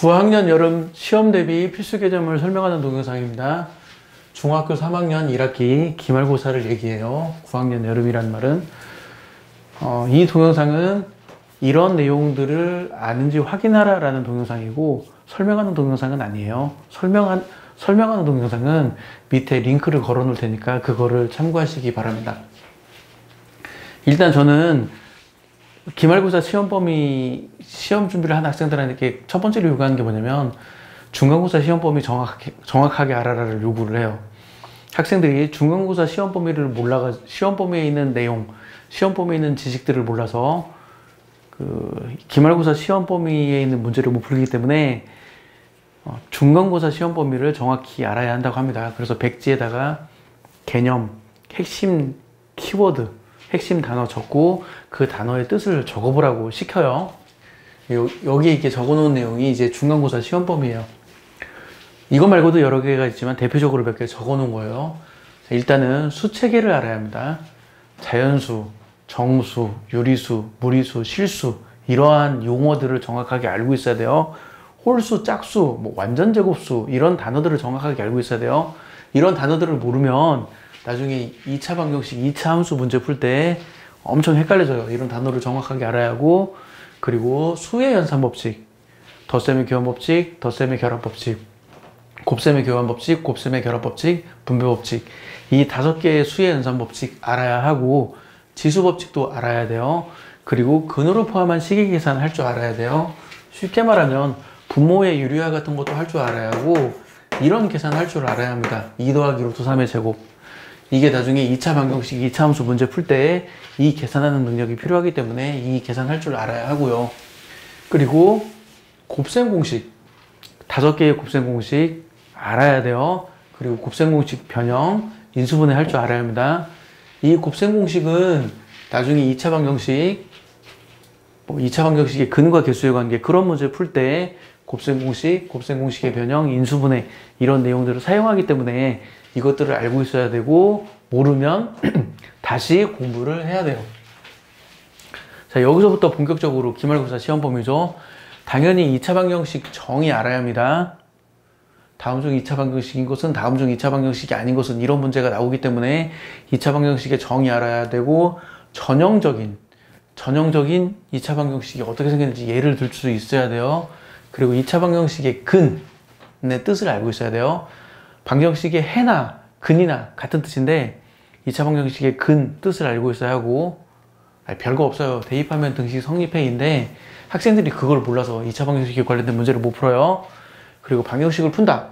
9학년 여름 시험 대비 필수 개념을 설명하는 동영상입니다. 중학교 3학년 1학기 기말고사를 얘기해요. 9학년 여름이란 말은 이 동영상은 이런 내용들을 아는지 확인하라 라는 동영상이고 설명하는 동영상은 아니에요. 설명하는 동영상은 밑에 링크를 걸어 놓을 테니까 그거를 참고하시기 바랍니다. 일단 저는 기말고사 시험 준비를 한 학생들한테 첫 번째로 요구하는 게 뭐냐면 중간고사 시험 범위 정확하게 알아라를 요구를 해요. 학생들이 중간고사 시험 범위를 시험 범위에 있는 내용, 시험 범위에 있는 지식들을 몰라서 기말고사 시험 범위에 있는 문제를 못 풀기 때문에 중간고사 시험 범위를 정확히 알아야 한다고 합니다. 그래서 백지에다가 개념, 핵심 키워드, 핵심 단어 적고 그 단어의 뜻을 적어보라고 시켜요. 여기에 이렇게 적어놓은 내용이 이제 중간고사 시험 범위예요. 이거 말고도 여러 개가 있지만 대표적으로 몇 개 적어놓은 거예요. 일단은 수 체계를 알아야 합니다. 자연수, 정수, 유리수, 무리수, 실수 이러한 용어들을 정확하게 알고 있어야 돼요. 홀수, 짝수, 완전 제곱수 이런 단어들을 정확하게 알고 있어야 돼요. 이런 단어들을 모르면 나중에 2차 방정식, 2차 함수 문제 풀 때 엄청 헷갈려져요. 이런 단어를 정확하게 알아야 하고, 그리고 수의 연산법칙, 덧셈의 교환법칙, 덧셈의 결합법칙, 곱셈의 교환법칙, 곱셈의 결합법칙, 분배법칙 이 5개의 수의 연산법칙 알아야 하고 지수법칙도 알아야 돼요. 그리고 근호를 포함한 식의 계산을 할 줄 알아야 돼요. 쉽게 말하면 분모의 유리화 같은 것도 할 줄 알아야 하고 이런 계산을 할 줄 알아야 합니다. 2 더하기 루트 3의 제곱 이게 나중에 2차 방정식, 2차 함수 문제 풀 때 이 계산하는 능력이 필요하기 때문에 이 계산할 줄 알아야 하고요. 그리고 곱셈 공식 5개의 곱셈 공식 알아야 돼요. 그리고 곱셈 공식 변형, 인수분해 할 줄 알아야 합니다. 이 곱셈 공식은 나중에 2차 방정식, 2차 방정식의 근과 개수의 관계 그런 문제 풀 때 곱셈 공식, 곱셈 공식의 변형, 인수분해 이런 내용들을 사용하기 때문에 이것들을 알고 있어야 되고 모르면 다시 공부를 해야 돼요. 자, 여기서부터 본격적으로 기말고사 시험 범위죠. 당연히 2차 방정식 정의 알아야 합니다. 다음 중 2차 방정식인 것은 다음 중 2차 방정식이 아닌 것은 이런 문제가 나오기 때문에 2차 방정식의 정의 알아야 되고 전형적인 2차 방정식이 어떻게 생겼는지 예를 들 수 있어야 돼요. 그리고 2차 방정식의 근의 뜻을 알고 있어야 돼요. 방정식의 해나 근이나 같은 뜻인데 2차 방정식의 근 뜻을 알고 있어야 하고 별거 없어요. 대입하면 등식 성립해인데 학생들이 그걸 몰라서 2차 방정식에 관련된 문제를 못 풀어요. 그리고 방정식을 푼다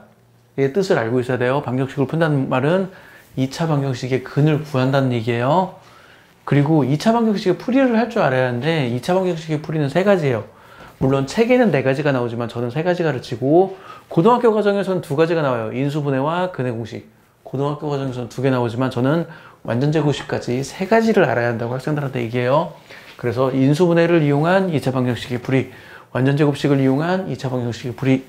의 뜻을 알고 있어야 돼요. 방정식을 푼다는 말은 2차 방정식의 근을 구한다는 얘기예요. 그리고 2차 방정식의 풀이를 할 줄 알아야 하는데 2차 방정식의 풀이는 3가지예요. 물론 책에는 4가지가 나오지만 저는 3가지 가르치고 고등학교 과정에서는 2가지가 나와요. 인수분해와 근의 공식. 고등학교 과정에서는 2개 나오지만 저는 완전 제곱식까지 3가지를 알아야 한다고 학생들한테 얘기해요. 그래서 인수분해를 이용한 2차 방정식의 풀이, 완전 제곱식을 이용한 2차 방정식의 풀이,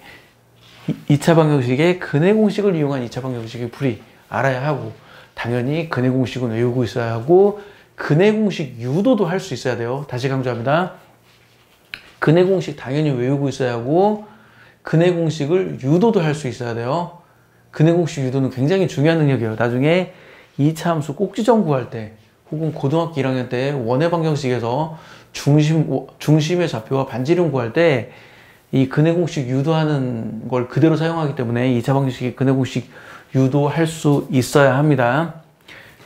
2차 방정식의 근의 공식을 이용한 2차 방정식의 풀이 알아야 하고 당연히 근의 공식은 외우고 있어야 하고 근의 공식 유도도 할 수 있어야 돼요. 다시 강조합니다. 근의 공식 당연히 외우고 있어야 하고 근의 공식을 유도도 할 수 있어야 돼요. 근의 공식 유도는 굉장히 중요한 능력이에요. 나중에 2차 함수 꼭지점 구할 때 혹은 고등학교 1학년 때 원의 방정식에서 중심의 좌표와 반지름 구할 때 이 근의 공식 유도하는 걸 그대로 사용하기 때문에 2차 방정식의 근의 공식 유도할 수 있어야 합니다.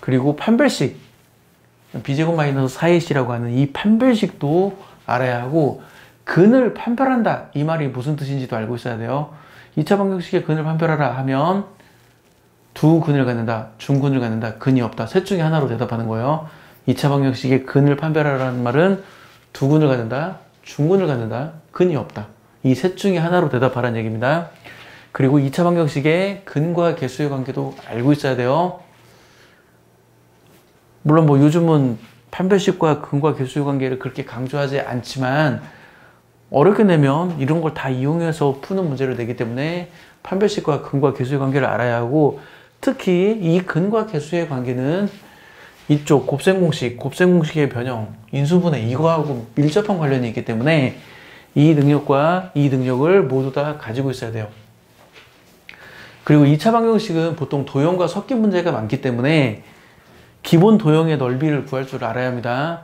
그리고 판별식 b제곱 마이너스 4ac라고 하는 이 판별식도 알아야 하고 근을 판별한다 이 말이 무슨 뜻인지도 알고 있어야 돼요. 2차 방정식의 근을 판별하라 하면 두 근을 갖는다, 중근을 갖는다, 근이 없다 셋 중에 하나로 대답하는 거예요. 2차 방정식의 근을 판별하라는 말은 두 근을 갖는다, 중근을 갖는다, 근이 없다 이 셋 중에 하나로 대답하라는 얘기입니다. 그리고 2차 방정식의 근과 개수의 관계도 알고 있어야 돼요. 물론 요즘은 판별식과 근과 개수의 관계를 그렇게 강조하지 않지만 어렵게 내면 이런 걸 다 이용해서 푸는 문제를 내기 때문에 판별식과 근과 개수의 관계를 알아야 하고 특히 이 근과 개수의 관계는 이쪽 곱셈 공식, 곱셈 공식의 변형, 인수분해 이거하고 밀접한 관련이 있기 때문에 이 능력과 이 능력을 모두 다 가지고 있어야 돼요. 그리고 2차 방정식은 보통 도형과 섞인 문제가 많기 때문에 기본 도형의 넓이를 구할 줄 알아야 합니다.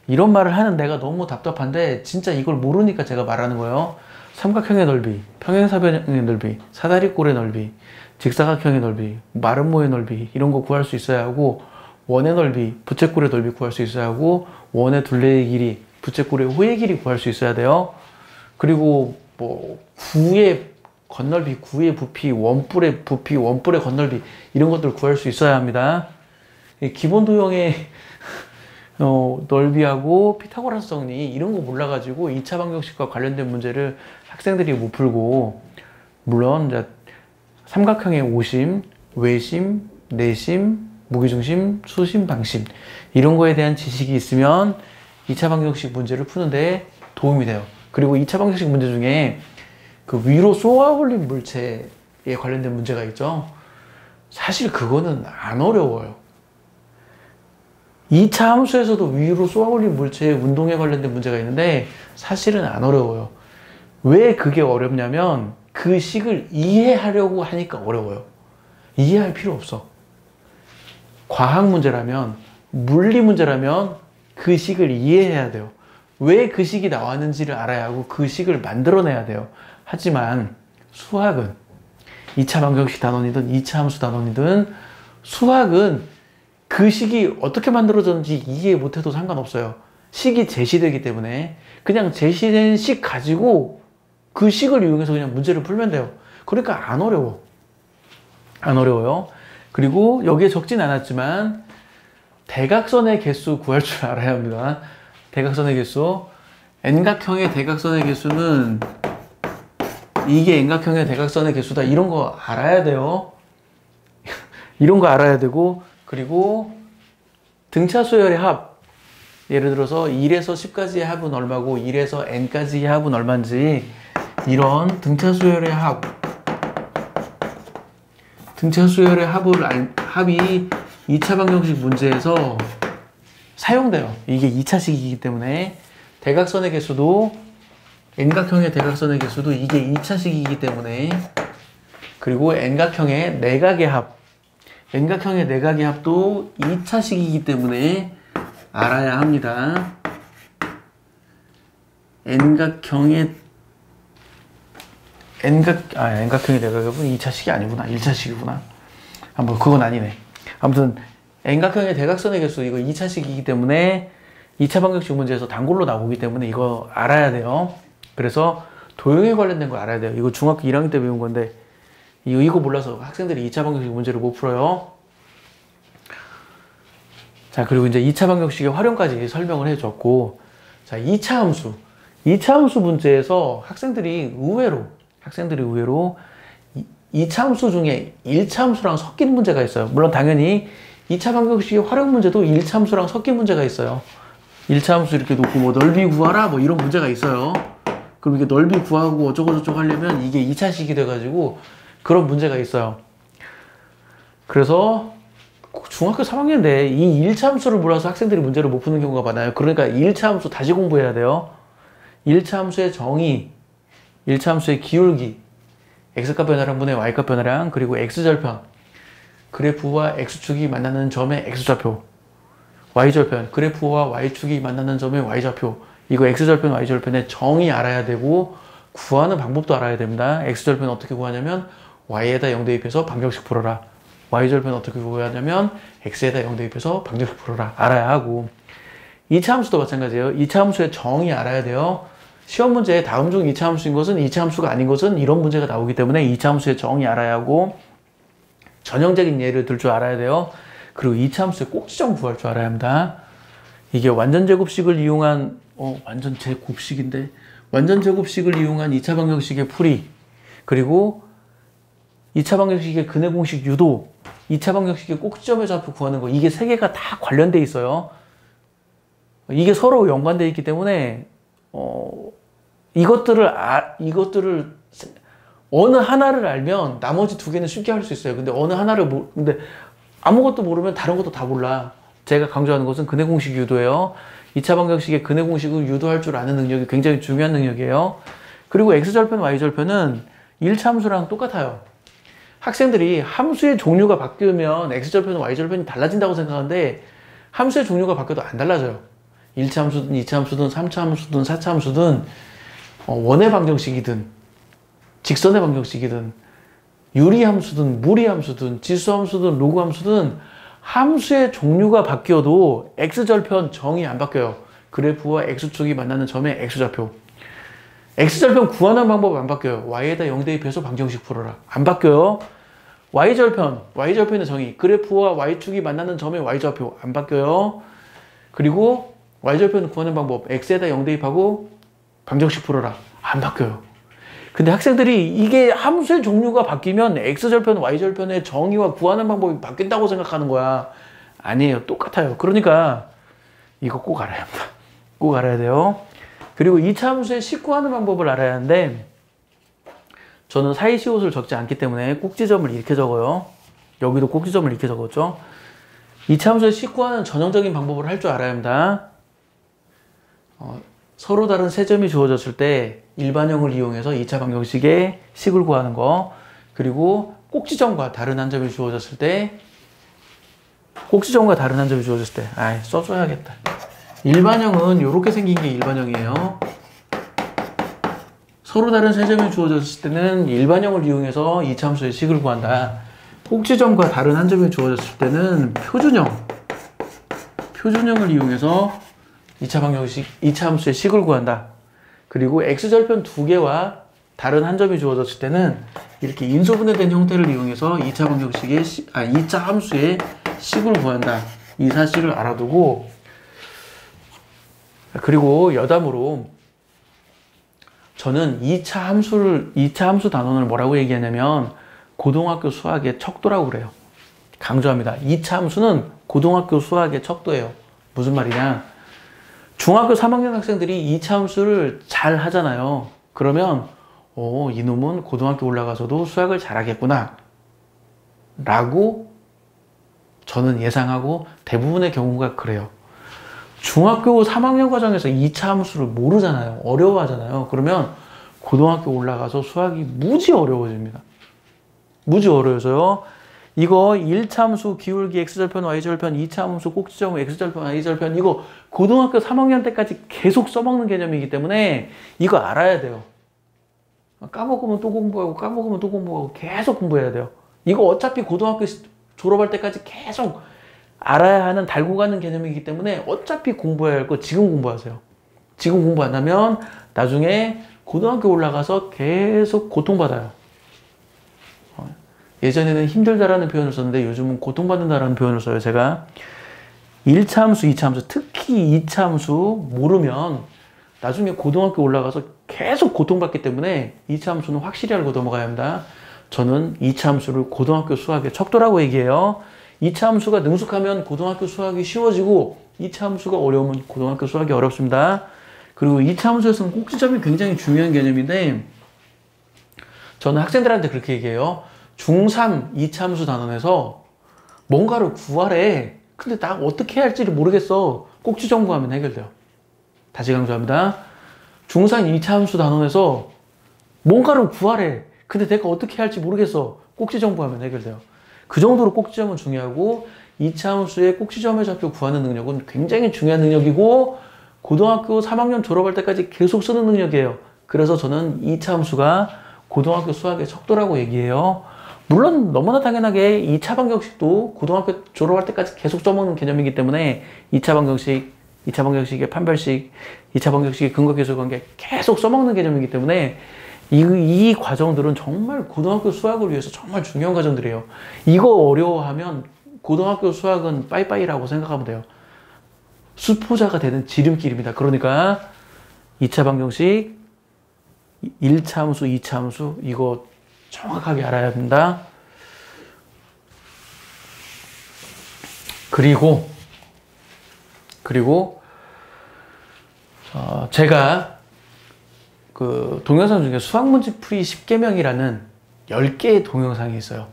이런 말을 하는 내가 너무 답답한데 진짜 이걸 모르니까 제가 말하는 거예요. 삼각형의 넓이, 평행사변형의 넓이, 사다리꼴의 넓이, 직사각형의 넓이, 마름모의 넓이 이런 거 구할 수 있어야 하고, 원의 넓이, 부채꼴의 넓이 구할 수 있어야 하고, 원의 둘레의 길이, 부채꼴의 호의 길이 구할 수 있어야 돼요. 그리고 뭐 구의 건널비, 구의 부피, 원뿔의 부피, 원뿔의 건널비 이런 것들 구할 수 있어야 합니다. 기본 도형의 넓이하고 피타고라스 정리 이런 거 몰라가지고 2차 방정식과 관련된 문제를 학생들이 못 풀고, 물론 이제 삼각형의 오심, 외심, 내심, 무게중심, 수심, 방심 이런 거에 대한 지식이 있으면 2차 방정식 문제를 푸는데 도움이 돼요. 그리고 2차 방정식 문제 중에 그 위로 쏘아 올린 물체에 관련된 문제가 있죠. 사실 그거는 안 어려워요. 2차 함수에서도 위로 쏘아 올린 물체의 운동에 관련된 문제가 있는데 사실은 안 어려워요. 왜 그게 어렵냐면 그 식을 이해하려고 하니까 어려워요. 이해할 필요 없어. 과학 문제라면, 물리 문제라면 그 식을 이해해야 돼요. 왜 그 식이 나왔는지를 알아야 하고 그 식을 만들어내야 돼요. 하지만 수학은 2차 방정식 단원이든 2차 함수 단원이든 수학은 그 식이 어떻게 만들어졌는지 이해 못해도 상관없어요. 식이 제시되기 때문에 그냥 제시된 식 가지고 그 식을 이용해서 그냥 문제를 풀면 돼요. 그러니까 안 어려워. 안 어려워요. 그리고 여기에 적진 않았지만 대각선의 개수 구할 줄 알아야 합니다. 대각선의 개수. N각형의 대각선의 개수는 이게 N각형의 대각선의 개수다. 이런 거 알아야 돼요. 이런 거 알아야 되고, 그리고 등차 수열의 합. 예를 들어서 1에서 10까지의 합은 얼마고 1에서 n까지의 합은 얼마인지 이런 등차 수열의 합. 등차 수열의 합이 2차 방정식 문제에서 사용돼요. 이게 2차식이기 때문에 대각선의 개수도 N각형의 대각선의 개수도 이게 2차식이기 때문에, 그리고 N각형의 내각의 합, N각형의 내각의 합도 2차식이기 때문에 알아야 합니다. N각형의 내각의 합은 2차식이 아니구나. 1차식이구나. 뭐 그건 아니네. 아무튼 N각형의 대각선의 개수 이거 2차식이기 때문에 2차 방정식 문제에서 단골로 나오기 때문에 이거 알아야 돼요. 그래서 도형에 관련된 거 알아야 돼요. 이거 중학교 1학년 때 배운 건데 이거 몰라서 학생들이 2차 방정식 문제를 못 풀어요. 자, 그리고 이제 2차 방정식의 활용까지 설명을 해줬고, 자, 2차 함수. 2차 함수 문제에서 학생들이 의외로 2차 함수 중에 1차 함수랑 섞인 문제가 있어요. 물론 당연히 2차 방정식의 활용 문제도 1차 함수랑 섞인 문제가 있어요. 1차 함수 이렇게 놓고 뭐 넓이 구하라 뭐 이런 문제가 있어요. 그럼 이게 넓이 구하고 어쩌고저쩌고 하려면 이게 2차식이 돼가지고 그런 문제가 있어요. 그래서 중학교 3학년인데 이 1차 함수를 몰라서 학생들이 문제를 못 푸는 경우가 많아요. 그러니까 1차 함수 다시 공부해야 돼요. 1차 함수의 정의, 1차 함수의 기울기, x값 변화량 분의 y값 변화량, 그리고 x절편, 그래프와 x축이 만나는 점의 x좌표, y절편, 그래프와 y축이 만나는 점의 y좌표, 이거 x절편, y절편의 정의 알아야 되고 구하는 방법도 알아야 됩니다. x절편 어떻게 구하냐면 y에다 0 대입해서 방정식 풀어라. y절편 어떻게 구하냐면 x에다 0 대입해서 방정식 풀어라. 알아야 하고, 2차 함수도 마찬가지예요. 2차 함수의 정의 알아야 돼요. 시험 문제에 다음 중 2차 함수인 것은 2차 함수가 아닌 것은 이런 문제가 나오기 때문에 2차 함수의 정의 알아야 하고, 전형적인 예를 들 줄 알아야 돼요. 그리고 2차 함수의 꼭지점 구할 줄 알아야 합니다. 이게 완전 제곱식을 이용한 완전 제곱식인데 완전 제곱식을 이용한 2차 방정식의 풀이, 그리고 2차 방정식의 근해 공식 유도, 2차 방정식의 꼭지점의 좌표 구하는 거, 이게 세 개가 다 관련돼 있어요. 이게 서로 연관돼 있기 때문에 이것들을 어느 하나를 알면 나머지 두 개는 쉽게 할 수 있어요. 근데 어느 하나를 근데 아무것도 모르면 다른 것도 다 몰라. 제가 강조하는 것은 근해 공식 유도예요. 2차 방정식의 근해 공식을 유도할 줄 아는 능력이 굉장히 중요한 능력이에요. 그리고 x절편, y절편은 1차 함수랑 똑같아요. 학생들이 함수의 종류가 바뀌면 x절편, y절편이 달라진다고 생각하는데 함수의 종류가 바뀌어도 안 달라져요. 1차 함수든 2차 함수든 3차 함수든 4차 함수든 원의 방정식이든 직선의 방정식이든 유리함수든 무리함수든 지수함수든 로그함수든 함수의 종류가 바뀌어도 x절편 정의 안 바뀌어요. 그래프와 x축이 만나는 점의 x좌표. x절편 구하는 방법 안 바뀌어요. y에다 0 대입해서 방정식 풀어라. 안 바뀌어요. y절편의 정의. 그래프와 y축이 만나는 점의 y좌표 안 바뀌어요. 그리고 y절편 구하는 방법. x에다 0 대입하고 방정식 풀어라. 안 바뀌어요. 근데 학생들이 이게 함수의 종류가 바뀌면 x절편, y절편의 정의와 구하는 방법이 바뀐다고 생각하는 거야. 아니에요. 똑같아요. 그러니까 이거 꼭 알아야 합니다. 꼭 알아야 돼요. 그리고 2차 함수의 식 구하는 방법을 알아야 하는데 저는 사이시옷을 적지 않기 때문에 꼭지점을 이렇게 적어요. 여기도 꼭지점을 이렇게 적었죠. 2차 함수의 식 구하는 전형적인 방법을 할 줄 알아야 합니다. 서로 다른 세 점이 주어졌을 때 일반형을 이용해서 2차 방정식의 식을 구하는 거, 그리고 꼭지점과 다른 한 점이 주어졌을 때 써줘야겠다. 일반형은 이렇게 생긴 게 일반형이에요. 서로 다른 세 점이 주어졌을 때는 일반형을 이용해서 2차 함수의 식을 구한다. 꼭지점과 다른 한 점이 주어졌을 때는 표준형을 이용해서 2차 함수의 식을 구한다. 그리고 x절편 두 개와 다른 한 점이 주어졌을 때는 이렇게 인수분해된 형태를 이용해서 2차 함수의 식을 구한다. 이 사실을 알아두고, 그리고 여담으로 저는 2차 함수 단원을 뭐라고 얘기하냐면 고등학교 수학의 척도라고 그래요. 강조합니다. 2차 함수는 고등학교 수학의 척도예요. 무슨 말이냐? 중학교 3학년 학생들이 2차 함수를 잘 하잖아요. 그러면 이놈은 고등학교 올라가서도 수학을 잘하겠구나 라고 저는 예상하고 대부분의 경우가 그래요. 중학교 3학년 과정에서 2차 함수를 모르잖아요. 어려워하잖아요. 그러면 고등학교 올라가서 수학이 무지 어려워집니다. 무지 어려워서요. 이거 1차 함수 기울기 x절편 y절편 2차 함수 꼭지점 x절편 y절편 이거 고등학교 3학년 때까지 계속 써먹는 개념이기 때문에 이거 알아야 돼요. 까먹으면 또 공부하고 계속 공부해야 돼요. 이거 어차피 고등학교 졸업할 때까지 계속 알아야 하는 달고 가는 개념이기 때문에 어차피 공부해야 할 거 지금 공부하세요. 지금 공부 안 하면 나중에 고등학교 올라가서 계속 고통받아요. 예전에는 힘들다라는 표현을 썼는데 요즘은 고통받는다라는 표현을 써요. 제가 1차 함수, 2차 함수, 특히 2차 함수 모르면 나중에 고등학교 올라가서 계속 고통받기 때문에 2차 함수는 확실히 알고 넘어가야 합니다. 저는 2차 함수를 고등학교 수학의 척도라고 얘기해요. 2차 함수가 능숙하면 고등학교 수학이 쉬워지고 2차 함수가 어려우면 고등학교 수학이 어렵습니다. 그리고 2차 함수에서는 꼭지점이 굉장히 중요한 개념인데 저는 학생들한테 그렇게 얘기해요. 중3 2차 함수 단원에서 뭔가를 구하래. 근데 나 어떻게 해야 할지를 모르겠어. 꼭지점 구하면 해결돼요. 다시 강조합니다. 중3 2차 함수 단원에서 뭔가를 구하래. 근데 내가 어떻게 해야 할지 모르겠어. 꼭지점 구하면 해결돼요. 그 정도로 꼭지점은 중요하고 2차 함수의 꼭지점의 좌표 구하는 능력은 굉장히 중요한 능력이고 고등학교 3학년 졸업할 때까지 계속 쓰는 능력이에요. 그래서 저는 2차 함수가 고등학교 수학의 척도라고 얘기해요. 물론 너무나 당연하게 2차 방정식도 고등학교 졸업할 때까지 계속 써먹는 개념이기 때문에 2차 방정식의 판별식, 2차 방정식의 근거계수관계 계속 써먹는 개념이기 때문에 이 과정들은 정말 고등학교 수학을 위해서 정말 중요한 과정들이에요. 이거 어려워하면 고등학교 수학은 빠이빠이라고 생각하면 돼요. 수포자가 되는 지름길입니다. 그러니까 2차 방정식, 1차 함수, 2차 함수 이거 정확하게 알아야 된다. 그리고 제가 그 동영상 중에 수학문제 풀이 10개명이라는 10개의 동영상이 있어요.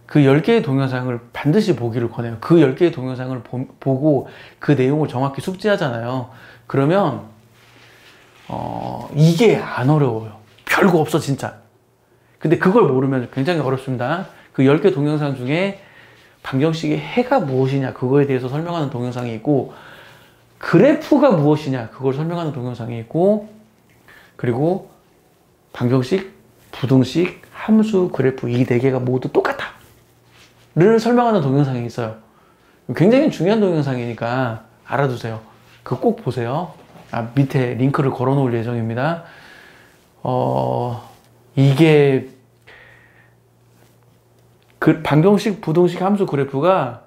그 10개의 동영상을 반드시 보기를 권해요. 그 10개의 동영상을 보고 그 내용을 정확히 숙지하잖아요. 그러면 이게 안 어려워요. 별거 없어 진짜. 근데 그걸 모르면 굉장히 어렵습니다. 그 10개 동영상 중에 방정식의 해가 무엇이냐 그거에 대해서 설명하는 동영상이 있고, 그래프가 무엇이냐 그걸 설명하는 동영상이 있고, 그리고 방정식, 부등식, 함수, 그래프 이 4개가 모두 똑같아 를 설명하는 동영상이 있어요. 굉장히 중요한 동영상이니까 알아두세요. 그거 꼭 보세요. 밑에 링크를 걸어 놓을 예정입니다. 이게 그 방정식, 부등식, 함수, 그래프가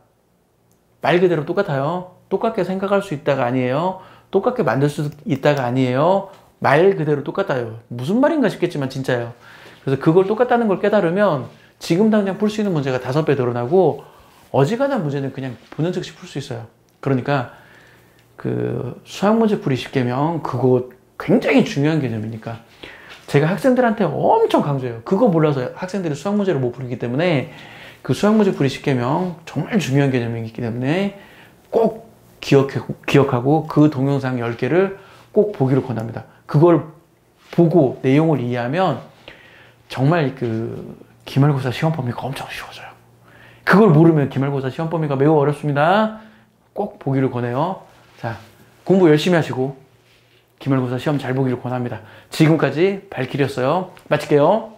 말 그대로 똑같아요. 똑같게 생각할 수 있다가 아니에요. 똑같게 만들 수 있다가 아니에요. 말 그대로 똑같아요. 무슨 말인가 싶겠지만 진짜예요. 그래서 그걸 똑같다는 걸 깨달으면 지금 당장 풀 수 있는 문제가 5배 늘어나고, 어지간한 문제는 그냥 보는 즉시 풀 수 있어요. 그러니까 그 수학문제 풀이 10개명 그거 굉장히 중요한 개념이니까 제가 학생들한테 엄청 강조해요. 그거 몰라서 학생들이 수학문제를 못 풀기 때문에 그 수학문제 풀이 10개명 정말 중요한 개념이기 때문에 꼭 기억하고 그 동영상 10개를 꼭 보기를 권합니다. 그걸 보고 내용을 이해하면 정말 그 기말고사 시험 범위가 엄청 쉬워져요. 그걸 모르면 기말고사 시험 범위가 매우 어렵습니다. 꼭 보기를 권해요. 자, 공부 열심히 하시고 기말고사 시험 잘 보기를 권합니다. 지금까지 발길이었어요. 마칠게요.